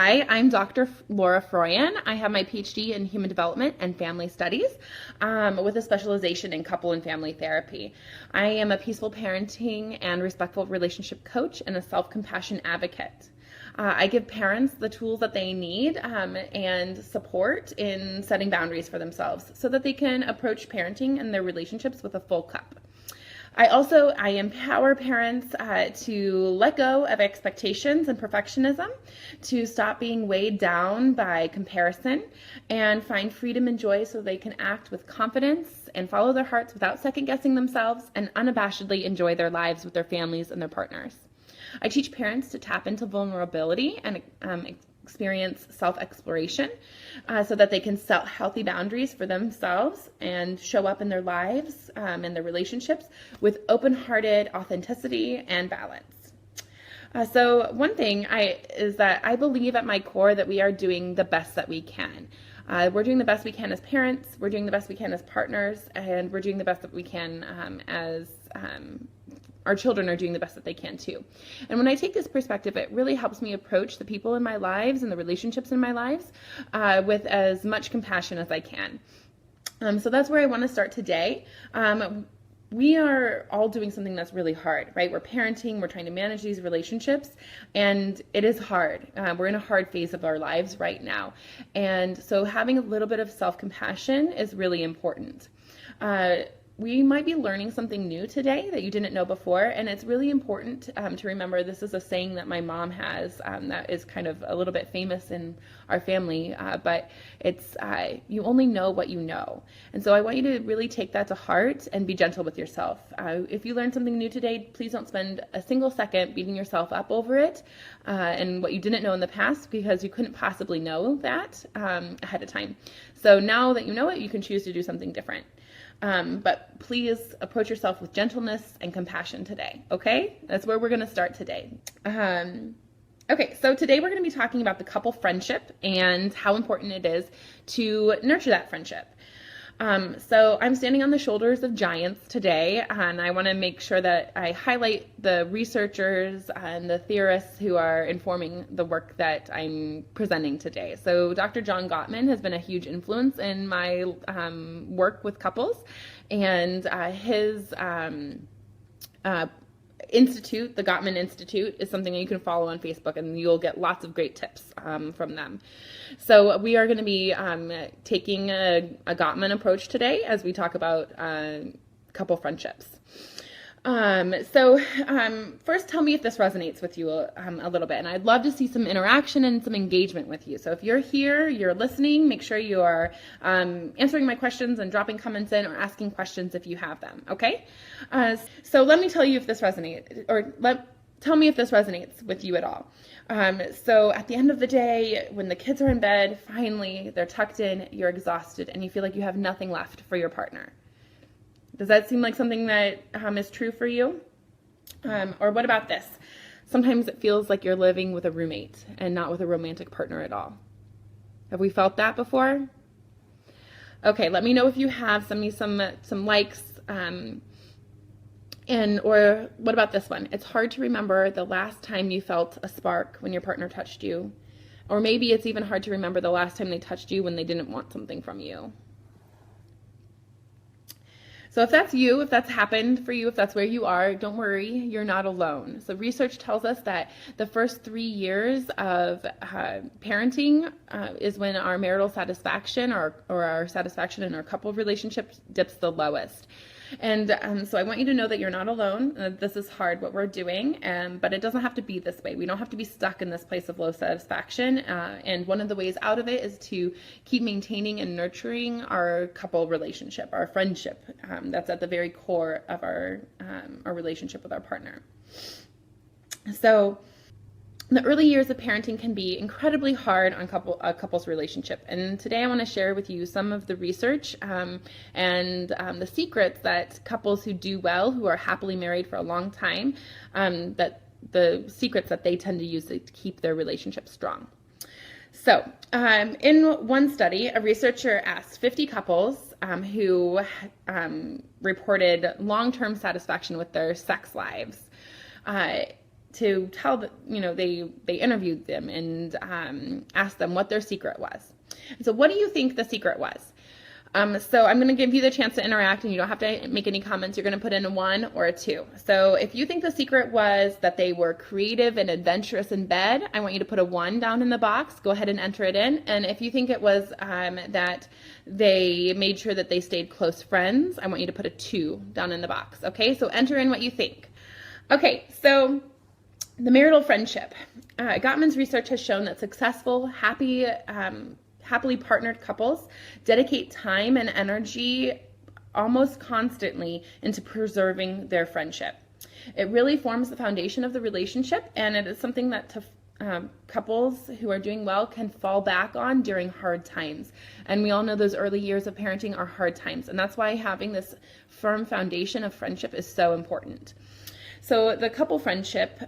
Hi, I'm Dr. Laura Froyen. I have my PhD in Human Development and Family Studies with a specialization in couple and family therapy. I am a peaceful parenting and respectful relationship coach and a self-compassion advocate. I give parents the tools that they need and support in setting boundaries for themselves so that they can approach parenting and their relationships with a full cup. I empower parents to let go of expectations and perfectionism, to stop being weighed down by comparison, and find freedom and joy so they can act with confidence and follow their hearts without second guessing themselves and unabashedly enjoy their lives with their families and their partners. I teach parents to tap into vulnerability and experience self-exploration so that they can set healthy boundaries for themselves and show up in their lives and their relationships with open-hearted authenticity and balance. So one thing is that I believe at my core that we are doing the best that we can. We're doing the best we can as parents, we're doing the best we can as partners, and we're doing the best that we can as our children are doing the best that they can too. And when I take this perspective, it really helps me approach the people in my lives and the relationships in my lives with as much compassion as I can. So that's where I want to start today. We are all doing something that's really hard, right? We're parenting, we're trying to manage these relationships, and it is hard. We're in a hard phase of our lives right now. And so having a little bit of self-compassion is really important. We might be learning something new today that you didn't know before, and it's really important to remember this is a saying that my mom has that is kind of a little bit famous in our family, but it's you only know what you know. And so I want you to really take that to heart and be gentle with yourself. If you learned something new today, please don't spend a single second beating yourself up over it and what you didn't know in the past, because you couldn't possibly know that ahead of time. So now that you know it, you can choose to do something different. But please approach yourself with gentleness and compassion today, okay? That's where we're going to start today. Okay, so today we're going to be talking about the couple friendship and how important it is to nurture that friendship. So I'm standing on the shoulders of giants today, and I want to make sure that I highlight the researchers and the theorists who are informing the work that I'm presenting today. So Dr. John Gottman has been a huge influence in my work with couples, and his institute, the Gottman Institute, is something that you can follow on Facebook, and you'll get lots of great tips from them. So we are going to be taking a Gottman approach today as we talk about couple friendships. First, tell me if this resonates with you a little bit, and I'd love to see some interaction and some engagement with you. So if you're here, you're listening, make sure you are answering my questions and dropping comments in or asking questions if you have them, okay? So let me tell you if this resonates, or tell me if this resonates with you at all. So at the end of the day, when the kids are in bed, finally, they're tucked in, you're exhausted, and you feel like you have nothing left for your partner. Does that seem like something that is true for you? Or what about this? Sometimes it feels like you're living with a roommate and not with a romantic partner at all. Have we felt that before? Okay, let me know if you have. Send me some likes. Or what about this one? It's hard to remember the last time you felt a spark when your partner touched you. Or maybe it's even hard to remember the last time they touched you when they didn't want something from you. So if that's you, if that's happened for you, if that's where you are, don't worry, you're not alone. So research tells us that the first 3 years of parenting is when our marital satisfaction or our satisfaction in our couple relationship dips the lowest. And so I want you to know that you're not alone. This is hard, what we're doing, but it doesn't have to be this way. We don't have to be stuck in this place of low satisfaction. And one of the ways out of it is to keep maintaining and nurturing our couple relationship, our friendship. That's at the very core of our relationship with our partner. So the early years of parenting can be incredibly hard on a couple's relationship. And today I want to share with you some of the research and the secrets that couples who do well, who are happily married for a long time, that the secrets that they tend to use to keep their relationship strong. So in one study, a researcher asked 50 couples who reported long-term satisfaction with their sex lives. tell that, they interviewed them and asked them what their secret was. And so what do you think the secret was? So I'm going to give you the chance to interact, and you don't have to make any comments. You're going to put in a 1 or a 2. So if you think the secret was that they were creative and adventurous in bed, I want you to put a 1 down in the box. Go ahead and enter it in. And if you think it was that they made sure that they stayed close friends, I want you to put a 2 down in the box. Okay, so enter in what you think. Okay, so the marital friendship. Gottman's research has shown that successful, happily partnered couples dedicate time and energy almost constantly into preserving their friendship. It really forms the foundation of the relationship, and it is something that couples who are doing well can fall back on during hard times. And we all know those early years of parenting are hard times, and that's why having this firm foundation of friendship is so important. So the couple friendship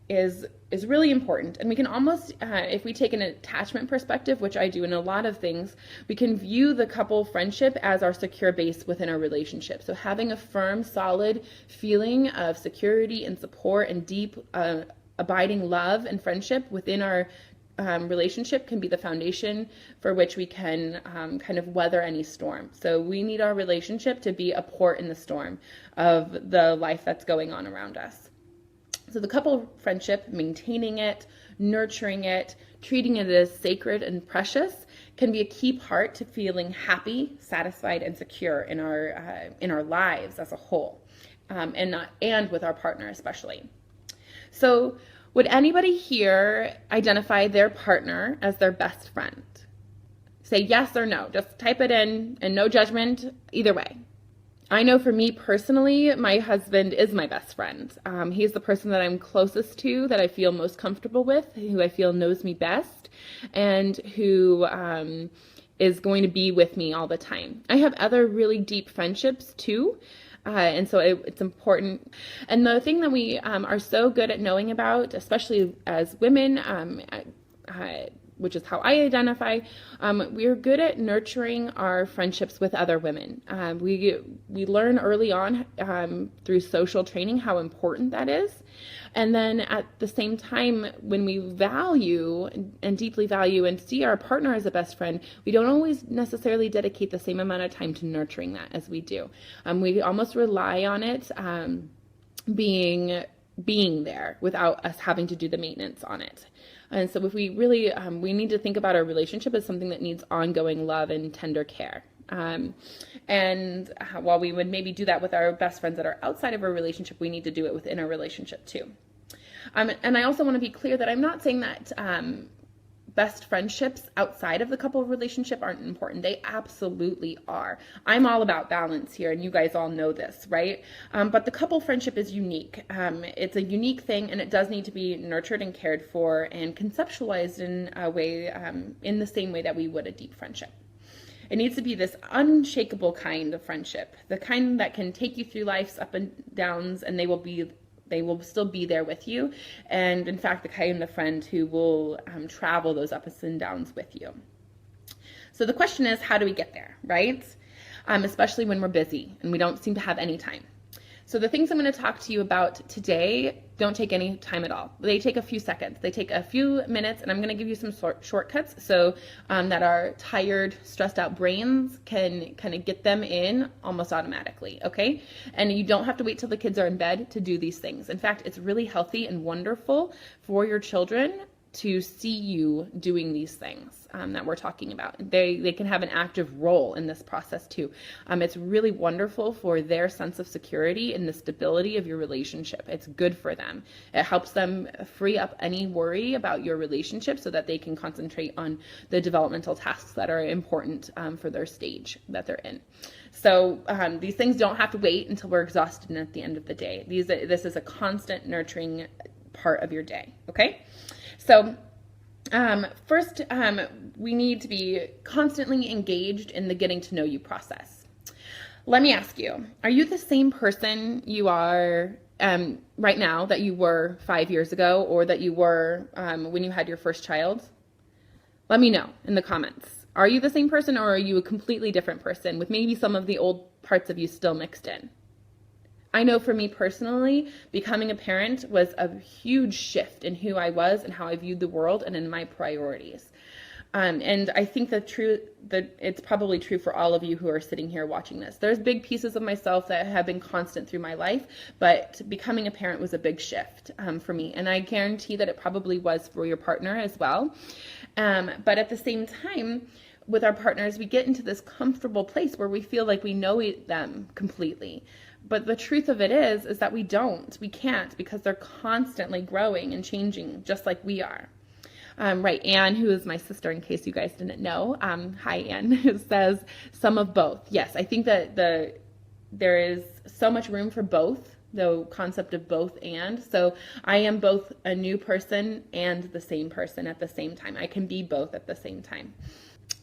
is really important, and we can almost, if we take an attachment perspective, which I do in a lot of things, we can view the couple friendship as our secure base within our relationship. So having a firm, solid feeling of security and support and deep, abiding love and friendship within our relationship can be the foundation for which we can kind of weather any storm. So we need our relationship to be a port in the storm of the life that's going on around us. So the couple friendship, maintaining it, nurturing it, treating it as sacred and precious can be a key part to feeling happy, satisfied, and secure in our lives as a whole, and with our partner especially. So would anybody here identify their partner as their best friend? Say yes or no. Just type it in, and no judgment either way. I know for me personally, my husband is my best friend. He's the person that I'm closest to, that I feel most comfortable with, who I feel knows me best, and who is going to be with me all the time. I have other really deep friendships too, and so it's important. And the thing that we are so good at knowing about, especially as women, which is how I identify, we're good at nurturing our friendships with other women. We learn early on through social training how important that is. And then at the same time, when we value and deeply value and see our partner as a best friend, we don't always necessarily dedicate the same amount of time to nurturing that as we do. We almost rely on it being there without us having to do the maintenance on it. And so if we really, we need to think about our relationship as something that needs ongoing love and tender care. And while we would maybe do that with our best friends that are outside of our relationship, we need to do it within our relationship too. And I also want to be clear that I'm not saying that best friendships outside of the couple relationship aren't important. They absolutely are. I'm all about balance here, and you guys all know this, right? But the couple friendship is unique. It's a unique thing, and it does need to be nurtured and cared for and conceptualized in a way, in the same way that we would a deep friendship. It needs to be this unshakable kind of friendship, the kind that can take you through life's up and downs, and they will still be there with you. And in fact, the kind of friend who will travel those ups and downs with you. So the question is, how do we get there, right? Especially when we're busy and we don't seem to have any time. So the things I'm going to talk to you about today don't take any time at all. They take a few seconds. They take a few minutes, and I'm going to give you some shortcuts so that our tired, stressed out brains can kind of get them in almost automatically, okay? And you don't have to wait till the kids are in bed to do these things. In fact, it's really healthy and wonderful for your children to see you doing these things that we're talking about. They can have an active role in this process too. It's really wonderful for their sense of security and the stability of your relationship. It's good for them. It helps them free up any worry about your relationship so that they can concentrate on the developmental tasks that are important for their stage that they're in. So these things don't have to wait until we're exhausted and at the end of the day. This is a constant nurturing part of your day, okay? So first, we need to be constantly engaged in the getting to know you process. Let me ask you, are you the same person you are right now that you were 5 years ago, or that you were when you had your first child? Let me know in the comments. Are you the same person, or are you a completely different person with maybe some of the old parts of you still mixed in? I know for me personally, becoming a parent was a huge shift in who I was and how I viewed the world and in my priorities. And I think that it's probably true for all of you who are sitting here watching this. There's big pieces of myself that have been constant through my life, but becoming a parent was a big shift for me. And I guarantee that it probably was for your partner as well. But at the same time, with our partners, we get into this comfortable place where we feel like we know them completely. But the truth of it is that we don't. We can't, because they're constantly growing and changing just like we are. Right, Anne, who is my sister, in case you guys didn't know, hi Anne, who says some of both. Yes, I think that there is so much room for both, the concept of both and. So I am both a new person and the same person at the same time. I can be both at the same time.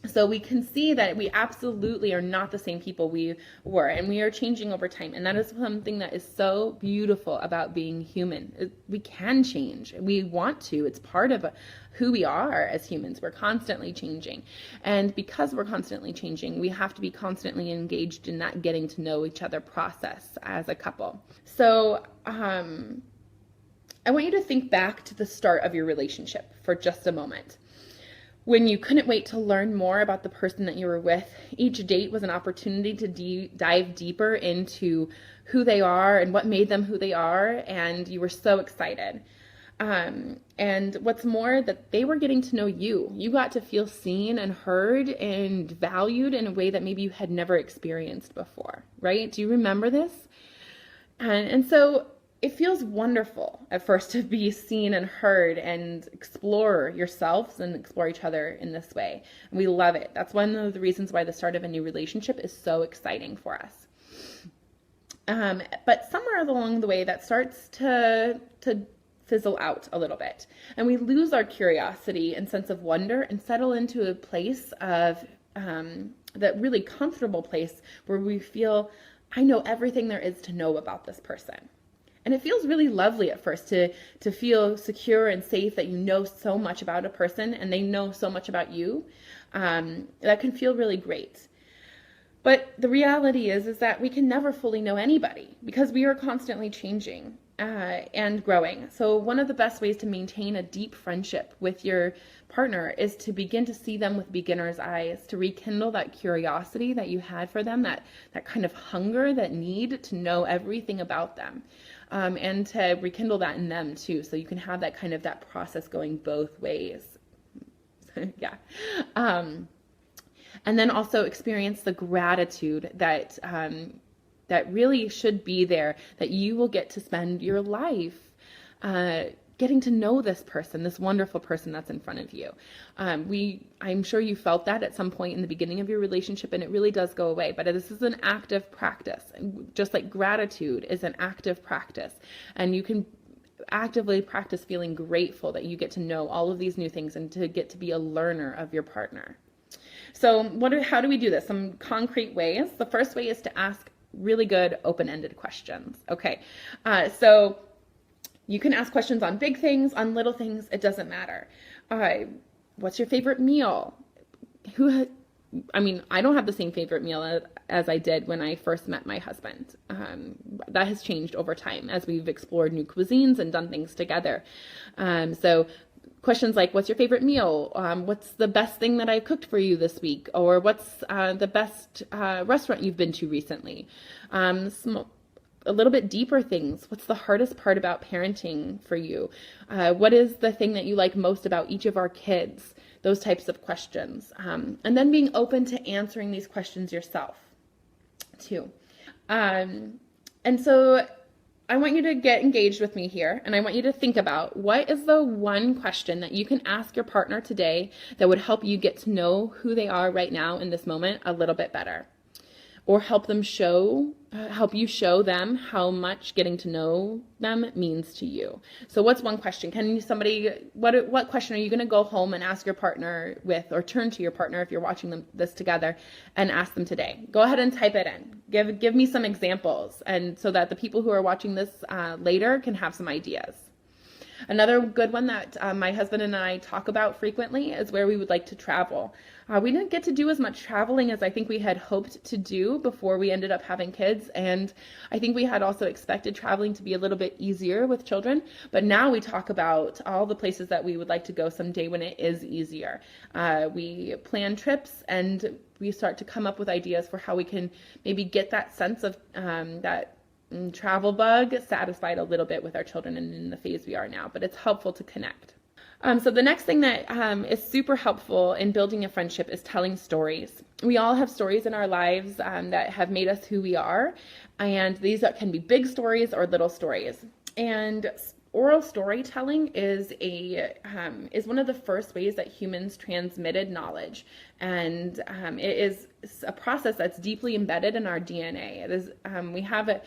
So we can see that we absolutely are not the same people we were, and we are changing over time. And that is something that is so beautiful about being human. We can change. We want to. It's part of who we are as humans. We're constantly changing. And because we're constantly changing, we have to be constantly engaged in that getting to know each other process as a couple. So I want you to think back to the start of your relationship for just a moment. When you couldn't wait to learn more about the person that you were with, each date was an opportunity to dive deeper into who they are and what made them who they are, and you were so excited. And what's more, that they were getting to know you. You got to feel seen and heard and valued in a way that maybe you had never experienced before, right? Do you remember this? And so it feels wonderful at first to be seen and heard and explore yourselves and explore each other in this way. And we love it. That's one of the reasons why the start of a new relationship is so exciting for us. But somewhere along the way, that starts to fizzle out a little bit. And we lose our curiosity and sense of wonder and settle into a place of that really comfortable place where we feel, I know everything there is to know about this person. And it feels really lovely at first to feel secure and safe that you know so much about a person and they know so much about you. That can feel really great. But the reality is that we can never fully know anybody because we are constantly changing and growing. So one of the best ways to maintain a deep friendship with your partner is to begin to see them with beginner's eyes, to rekindle that curiosity that you had for them, that kind of hunger, that need to know everything about them. And to rekindle that in them too, so you can have that process going both ways. Yeah. And then also experience the gratitude that really should be there, that you will get to spend your life getting to know this person, this wonderful person that's in front of you. I'm sure you felt that at some point in the beginning of your relationship, and it really does go away. But this is an active practice, just like gratitude is an active practice. And you can actively practice feeling grateful that you get to know all of these new things and to get to be a learner of your partner. So how do we do this? Some concrete ways. The first way is to ask really good open-ended questions. Okay, so you can ask questions on big things, on little things, it doesn't matter. What's your favorite meal? I don't have the same favorite meal as I did when I first met my husband. That has changed over time as we've explored new cuisines and done things together. So questions like, what's your favorite meal? What's the best thing that I cooked for you this week? Or what's the best restaurant you've been to recently? A little bit deeper things. What's the hardest part about parenting for you? What is the thing that you like most about each of our kids? Those types of questions. And then being open to answering these questions yourself too. And so I want you to get engaged with me here, and I want you to think about, what is the one question that you can ask your partner today that would help you get to know who they are right now in this moment a little bit better, or help you show them how much getting to know them means to you. So what's one question? What question are you going to go home and ask your partner with, or turn to your partner if you're watching this together and ask them today? Go ahead and type it in. Give me some examples, and so that the people who are watching this later can have some ideas. Another good one that my husband and I talk about frequently is where we would like to travel. We didn't get to do as much traveling as I think we had hoped to do before we ended up having kids, and I think we had also expected traveling to be a little bit easier with children, but now we talk about all the places that we would like to go someday when it is easier. We plan trips and we start to come up with ideas for how we can maybe get that sense of that travel bug satisfied a little bit with our children and in the phase we are now, but it's helpful to connect. So the next thing that is super helpful in building a friendship is telling stories. We all have stories in our lives that have made us who we are, and these can be big stories or little stories. And oral storytelling is one of the first ways that humans transmitted knowledge, and it is a process that's deeply embedded in our DNA. It is we have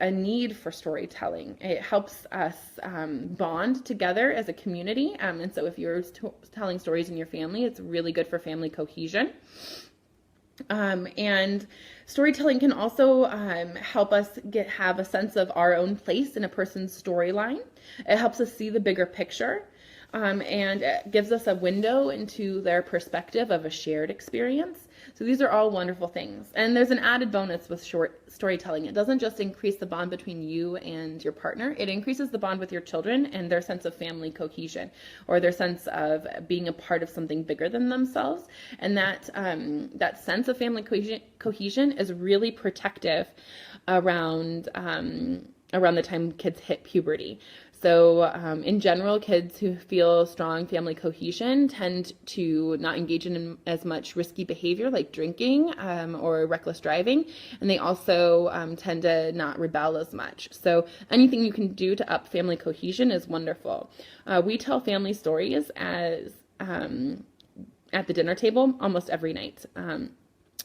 a need for storytelling. It helps us bond together as a community, and so if you're telling stories in your family, it's really good for family cohesion. And storytelling can also help us have a sense of our own place in a person's storyline. It helps us see the bigger picture, and it gives us a window into their perspective of a shared experience. So these are all wonderful things. And there's an added bonus with short storytelling. It doesn't just increase the bond between you and your partner, it increases the bond with your children and their sense of family cohesion, or their sense of being a part of something bigger than themselves. And that sense of family cohesion is really protective around the time kids hit puberty. So in general, kids who feel strong family cohesion tend to not engage in as much risky behavior like drinking or reckless driving, and they also tend to not rebel as much. So anything you can do to up family cohesion is wonderful. We tell family stories at the dinner table almost every night.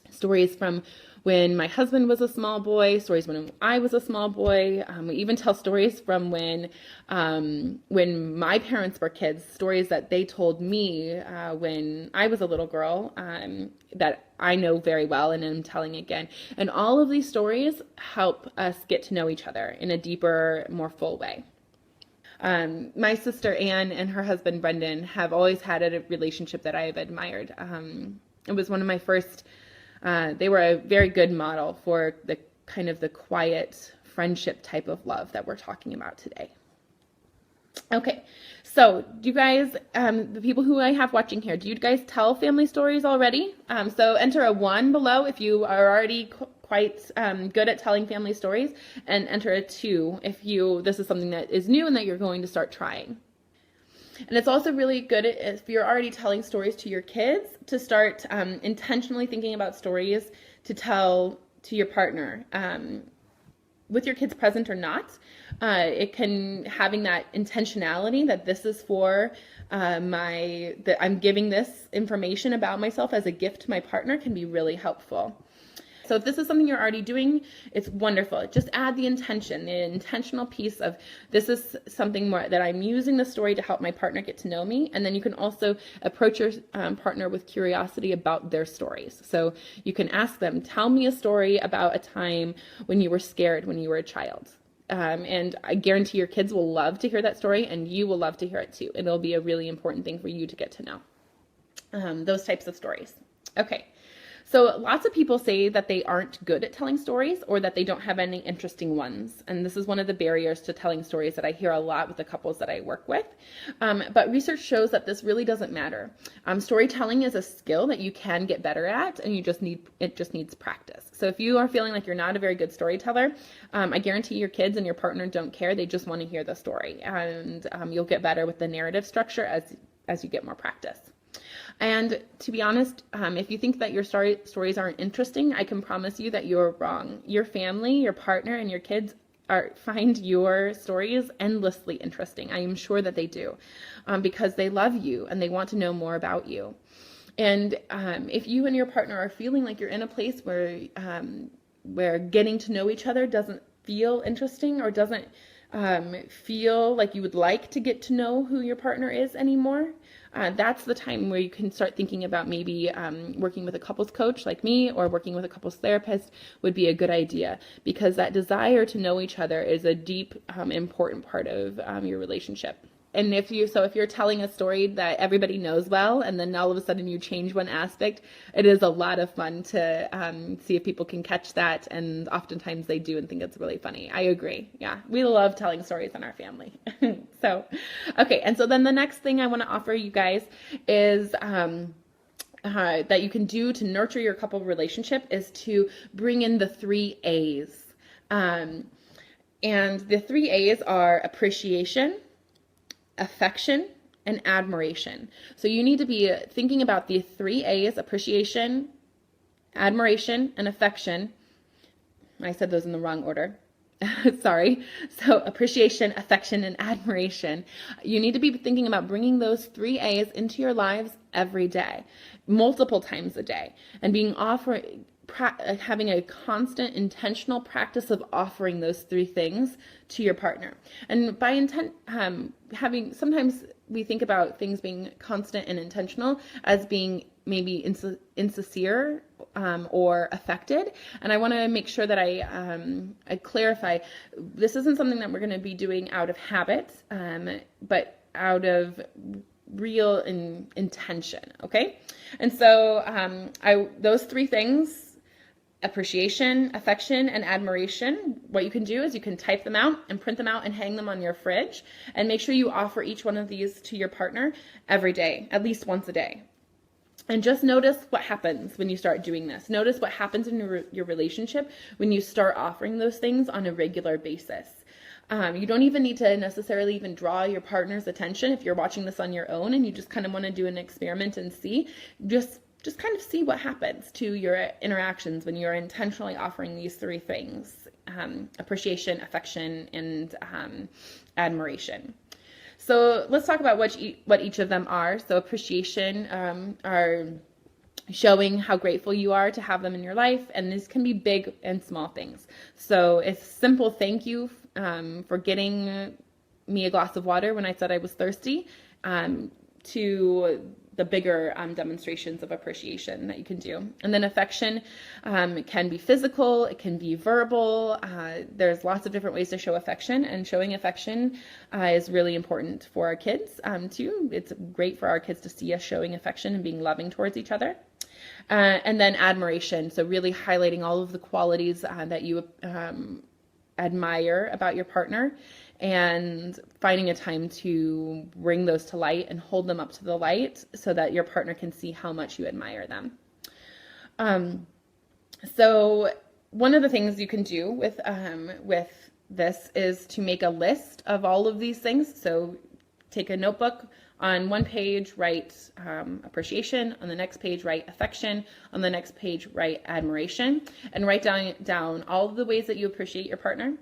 Stories from when my husband was a small boy, stories when I was a small boy. We even tell stories from when my parents were kids, stories that they told me when I was a little girl that I know very well and am telling again. And all of these stories help us get to know each other in a deeper, more full way. My sister Anne and her husband Brendan have always had a relationship that I have admired. It was one of my first. They were a very good model for the kind of the quiet friendship type of love that we're talking about today. Okay, so do you guys, the people who I have watching here, do you guys tell family stories already? So enter a 1 below if you are already quite good at telling family stories, and enter a 2 if this is something that is new and that you're going to start trying. And it's also really good if you're already telling stories to your kids to start intentionally thinking about stories to tell to your partner. With your kids present or not, having that intentionality that this is for that I'm giving this information about myself as a gift to my partner can be really helpful. So if this is something you're already doing, it's wonderful. Just add the intention, the intentional piece of this is something more that I'm using the story to help my partner get to know me. And then you can also approach your partner with curiosity about their stories. So you can ask them, tell me a story about a time when you were scared when you were a child. And I guarantee your kids will love to hear that story, and you will love to hear it too. It'll be a really important thing for you to get to know those types of stories. Okay. So lots of people say that they aren't good at telling stories or that they don't have any interesting ones. And this is one of the barriers to telling stories that I hear a lot with the couples that I work with. But research shows that this really doesn't matter. Storytelling is a skill that you can get better at, and it just needs practice. So if you are feeling like you're not a very good storyteller, I guarantee your kids and your partner don't care. They just want to hear the story. And you'll get better with the narrative structure as you get more practice. And to be honest, if you think that your stories aren't interesting, I can promise you that you're wrong. Your family, your partner, and your kids find your stories endlessly interesting. I am sure that they do, because they love you and they want to know more about you. And if you and your partner are feeling like you're in a place where getting to know each other doesn't feel interesting or doesn't feel like you would like to get to know who your partner is anymore, that's the time where you can start thinking about maybe working with a couples coach like me, or working with a couples therapist would be a good idea, because that desire to know each other is a deep, important part of your relationship. And if you're telling a story that everybody knows well, and then all of a sudden you change one aspect, it is a lot of fun to see if people can catch that. And oftentimes they do and think it's really funny. I agree. Yeah, we love telling stories in our family. So, okay. And so then the next thing I want to offer you guys is that you can do to nurture your couple relationship is to bring in the 3 A's. And the 3 A's are appreciation, affection, and admiration. So you need to be thinking about the 3 A's: appreciation, admiration, and affection. I said those in the wrong order. Sorry. So appreciation, affection, and admiration. You need to be thinking about bringing those 3 A's into your lives every day, multiple times a day, and having a constant intentional practice of offering those 3 things to your partner. And by intent, sometimes we think about things being constant and intentional as being maybe insincere or affected. And I want to make sure that I clarify, this isn't something that we're going to be doing out of habit, but out of real intention. Okay. And so those 3 things, appreciation, affection, and admiration, what you can do is you can type them out and print them out and hang them on your fridge, and make sure you offer each one of these to your partner every day, at least once a day. And just notice what happens when you start doing this. Notice what happens in your relationship when you start offering those things on a regular basis. You don't even need to necessarily even draw your partner's attention if you're watching this on your own and you just kind of want to do an experiment and see. Just kind of see what happens to your interactions when you're intentionally offering these 3 things: appreciation, affection, and admiration. So let's talk about what each of them are. So appreciation are showing how grateful you are to have them in your life, and this can be big and small things. So it's simple thank you for getting me a glass of water when I said I was thirsty, to the bigger demonstrations of appreciation that you can do. And then affection can be physical, it can be verbal. There's lots of different ways to show affection, and showing affection is really important for our kids too. It's great for our kids to see us showing affection and being loving towards each other. And then admiration, so really highlighting all of the qualities that you admire about your partner, and finding a time to bring those to light and hold them up to the light so that your partner can see how much you admire them. So one of the things you can do with this is to make a list of all of these things. So take a notebook. On one page, write appreciation. On the next page, write affection. On the next page, write admiration. And write down all of the ways that you appreciate your partner.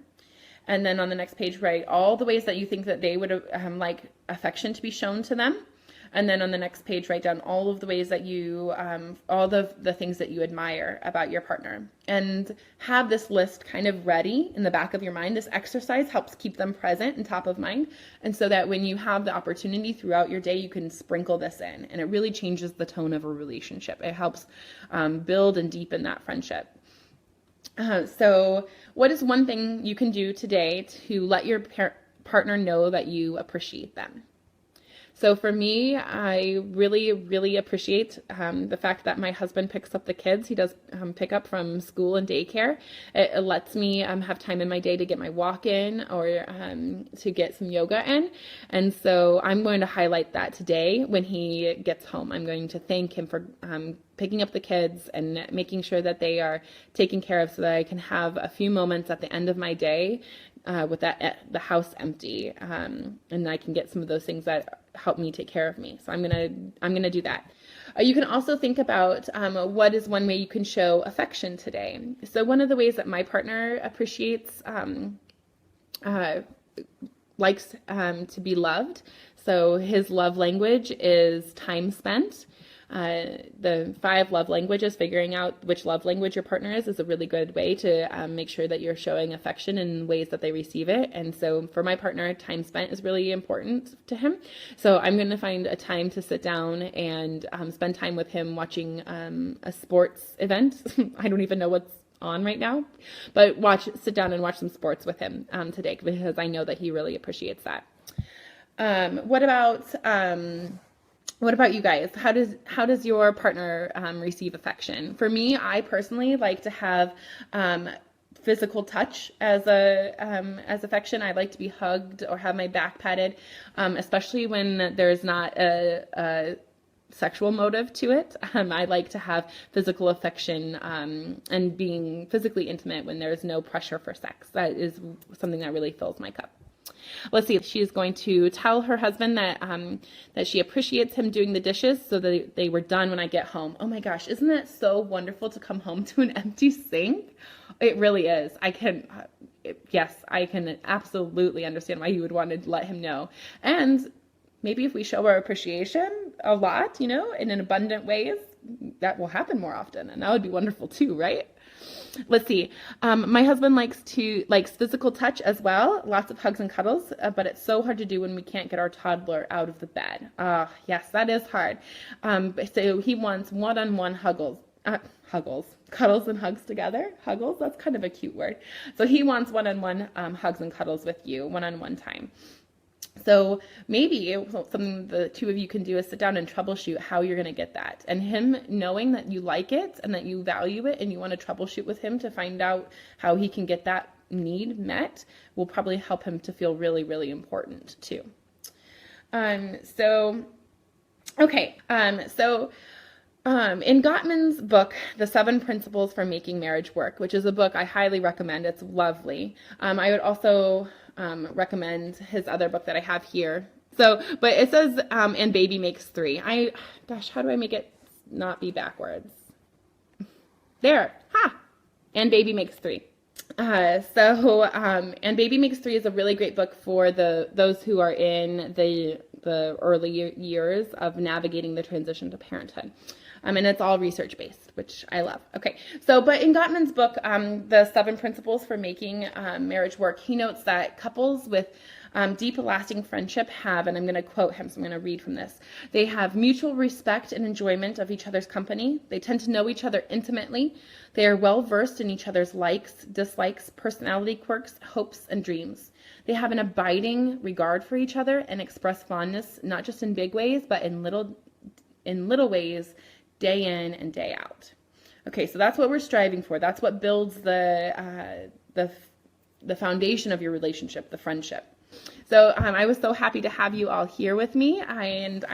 And then on the next page, write all the ways that you think that they would like affection to be shown to them. And then on the next page, write down all of the ways that you, all the things that you admire about your partner. And have this list kind of ready in the back of your mind. This exercise helps keep them present and top of mind. And so that when you have the opportunity throughout your day, you can sprinkle this in. And it really changes the tone of a relationship. It helps build and deepen that friendship. So what is one thing you can do today to let your partner know that you appreciate them? So for me, I really, really appreciate the fact that my husband picks up the kids. He does pick up from school and daycare. It lets me have time in my day to get my walk in, or to get some yoga in. And so I'm going to highlight that today when he gets home. I'm going to thank him for picking up the kids and making sure that they are taken care of, so that I can have a few moments at the end of my day with the house empty, and I can get some of those things that help me take care of me. So I'm gonna do that. You can also think about what is one way you can show affection today. So one of the ways that my partner appreciates, likes to be loved. So his love language is time spent. The 5 love languages, figuring out which love language your partner is a really good way to make sure that you're showing affection in ways that they receive it. And so for my partner, time spent is really important to him. So I'm going to find a time to sit down and spend time with him watching a sports event. I don't even know what's on right now, but sit down and watch some sports with him today, because I know that he really appreciates that. What about you guys? How does your partner receive affection? For me, I personally like to have physical touch as affection. I like to be hugged or have my back patted, especially when there's not a sexual motive to it. I like to have physical affection and being physically intimate when there's no pressure for sex. That is something that really fills my cup. Let's see. She is going to tell her husband that she appreciates him doing the dishes so that they were done when I get home. Oh my gosh, isn't it so wonderful to come home to an empty sink? It really is. I can absolutely understand why you would want to let him know. And maybe if we show our appreciation a lot, in an abundant ways, that will happen more often, and that would be wonderful too, right? Let's see. My husband likes physical touch as well, lots of hugs and cuddles, but it's so hard to do when we can't get our toddler out of the bed. Yes, that is hard. So he wants one-on-one cuddles and hugs together. Huggles, that's kind of a cute word. So he wants one-on-one hugs and cuddles with you, one-on-one time. So maybe something the two of you can do is sit down and troubleshoot how you're going to get that. And him knowing that you like it and that you value it and you want to troubleshoot with him to find out how he can get that need met will probably help him to feel really, really important too. In Gottman's book, The 7 Principles for Making Marriage Work, which is a book I highly recommend. It's lovely. I would also recommend his other book that I have here. But it says, and baby makes 3. How do I make it not be backwards? There. And baby makes 3. And baby makes 3 is a really great book for those who are in the early years of navigating the transition to parenthood. And it's all research-based, which I love. Okay, but in Gottman's book, The 7 Principles for Making Marriage Work, he notes that couples with deep, lasting friendship have, and I'm going to quote him, so I'm going to read from this, they have mutual respect and enjoyment of each other's company. They tend to know each other intimately. They are well-versed in each other's likes, dislikes, personality quirks, hopes, and dreams. They have an abiding regard for each other and express fondness, not just in big ways, but in little ways, day in and day out. Okay, so that's what we're striving for. That's what builds the foundation of your relationship, the friendship. So I was so happy to have you all here with me, and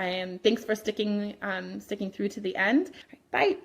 thanks for sticking through to the end. Bye.